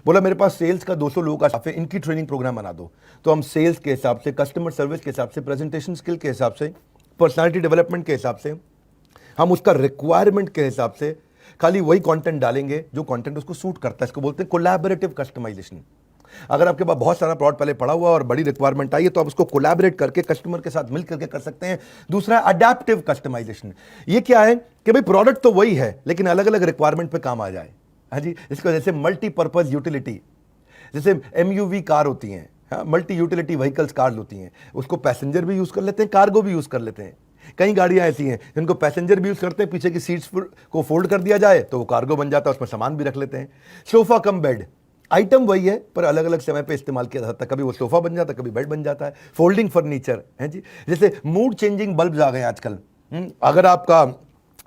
बोला मेरे पास सेल्स का 200 लोगों का स्टाफ है, इनकी ट्रेनिंग प्रोग्राम बना दो। तो हम सेल्स के हिसाब से, कस्टमर सर्विस के हिसाब से, प्रेजेंटेशन स्किल के हिसाब से, पर्सनालिटी डेवलपमेंट के हिसाब से, हम उसका रिक्वायरमेंट के हिसाब से खाली वही कंटेंट डालेंगे जो कंटेंट उसको सूट करता है। इसको बोलते हैं कोलैबोरेटिव कस्टमाइजेशन। अगर आपके पास बहुत सारा प्रोडक्ट पहले पड़ा हुआ और बड़ी रिक्वायरमेंट आई है तो आप उसको कोलैबोरेट करके कस्टमर के साथ मिल करके कर सकते हैं। दूसरा अडैप्टिव कस्टमाइजेशन। ये क्या है कि भाई प्रोडक्ट तो वही है लेकिन अलग अलग रिक्वायरमेंट पे काम आ जाए। हाँ जी, इसको जैसे मल्टीपर्पज यूटिलिटी, जैसे एमयूवी कार होती हैं, हाँ, मल्टी यूटिलिटी व्हीकल्स कार होती हैं, उसको पैसेंजर भी यूज कर लेते हैं, कार्गो भी यूज कर लेते हैं। कई गाड़ियां ऐसी हैं जिनको पैसेंजर भी यूज करते हैं, पीछे की सीट्स को फोल्ड कर दिया जाए तो वो कार्गो बन जाता है, उसमें सामान भी रख लेते हैं। सोफा कम बेड, आइटम वही है पर अलग अलग समय पे इस्तेमाल किया जाता है। कभी वो सोफा बन जाता है, कभी बेड बन जाता है। फोल्डिंग फर्नीचर है जी। जैसे मूड चेंजिंग बल्ब्स आ गए आजकल। अगर आपका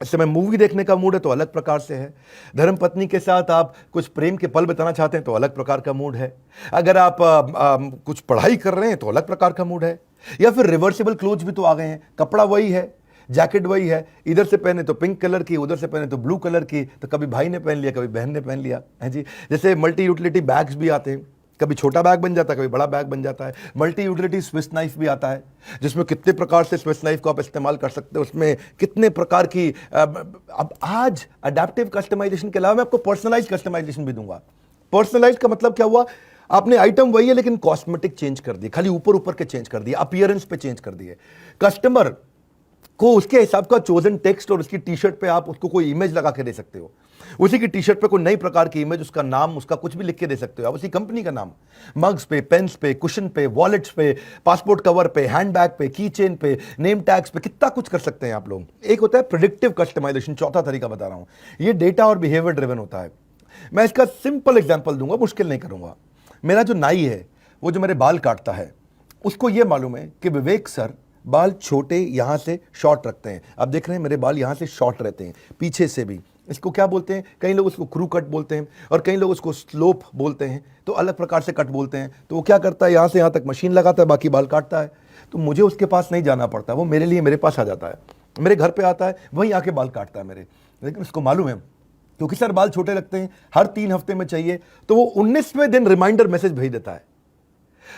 इस समय मूवी देखने का मूड है तो अलग प्रकार से है। धर्म पत्नी के साथ आप कुछ प्रेम के पल बिताना चाहते हैं तो अलग प्रकार का मूड है। अगर आप कुछ पढ़ाई कर रहे हैं तो अलग प्रकार का मूड है। या फिर रिवर्सिबल क्लोथ्स भी तो आ गए हैं, कपड़ा वही है, जैकेट वही है, इधर से पहने तो पिंक कलर की, उधर से पहने तो ब्लू कलर की, तो कभी भाई ने पहन लिया, कभी बहन ने पहन लिया है जी। जैसे मल्टी यूटिलिटी बैग्स भी आते हैं, कभी छोटा बैग बन जाता है, कभी बड़ा बैग बन जाता है। मल्टी यूटिलिटी स्विस नाइफ भी आता है जिसमें कितने प्रकार से स्विस नाइफ को आप इस्तेमाल कर सकते हो, उसमें कितने प्रकार की। अब आज अडैप्टिव कस्टमाइजेशन के अलावा मैं आपको पर्सनलाइज कस्टमाइजेशन भी दूंगा। पर्सनलाइज का मतलब क्या हुआ, आपने आइटम वही है लेकिन कॉस्मेटिक चेंज कर दिए, खाली ऊपर ऊपर के चेंज कर दिए, अपीयरेंस पे चेंज कर दिए। कस्टमर को उसके हिसाब का चोजन टेक्स्ट और उसकी टी शर्ट पे आप उसको कोई इमेज लगा के दे सकते हो। उसी की टी शर्ट पे कोई नई प्रकार की इमेज, उसका नाम, उसका कुछ भी लिख के दे सकते हो आप, उसी कंपनी का नाम। मग्स पे, पेन्स पे, कुशन पे, वॉलेट्स पे, पासपोर्ट कवर पे, हैंडबैग पे, की चेन पे, नेम टैग्स पे, कितना कुछ कर सकते हैं आप लोग। एक होता है प्रेडिक्टिव कस्टमाइजेशन, चौथा तरीका बता रहा हूं, ये डेटा और बिहेवियर ड्रिवन होता है। मैं इसका सिंपल एग्जाम्पल दूंगा, मुश्किल नहीं करूंगा। मेरा जो नाई है वो जो मेरे बाल काटता है, उसको ये मालूम है कि विवेक सर बाल छोटे यहां से शॉर्ट रखते हैं। अब देख रहे हैं मेरे बाल यहां से शॉर्ट रहते हैं, पीछे से भी। इसको क्या बोलते हैं, कई लोग उसको क्रू कट बोलते हैं और कई लोग उसको स्लोप बोलते हैं, तो अलग प्रकार से कट बोलते हैं। तो वो क्या करता है, यहां से यहां तक मशीन लगाता है, बाकी बाल काटता है। तो मुझे उसके पास नहीं जाना पड़ता, वो मेरे लिए मेरे पास आ जाता है, मेरे घर पे आता है, वहीं आके बाल काटता है मेरे। लेकिन उसको मालूम है क्योंकि सर बाल छोटे लगते हैं, हर 3 हफ्ते में चाहिए, तो वो 19वें दिन रिमाइंडर मैसेज भेज देता है।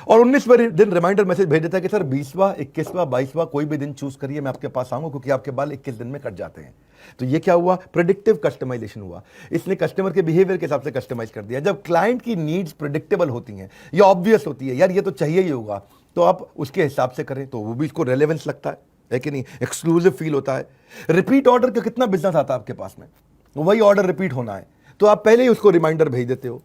और 19वें दिन रिमाइंडर मैसेज भेज देता है कि सर 20वां, 21वां, 22वां कोई भी दिन चूज करिए, मैं आपके पास आऊंगा क्योंकि आपके बाल 21 दिन में कट जाते हैं। तो ये क्या हुआ, प्रेडिक्टिव कस्टमाइजेशन हुआ। इसने कस्टमर के बिहेवियर के हिसाब से कस्टमाइज कर दिया। जब क्लाइंट की नीड्स प्रेडिक्टेबल होती हैं, ये ऑब्वियस होती है, यार ये तो चाहिए ही होगा, तो आप उसके हिसाब से करें तो वो भी इसको रेलेवेंस लगता है कि नहीं, एक्सक्लूसिव फील होता है। रिपीट ऑर्डर का कितना बिजनेस आता है आपके पास में, वही ऑर्डर रिपीट होना है तो आप पहले ही उसको रिमाइंडर भेज देते हो।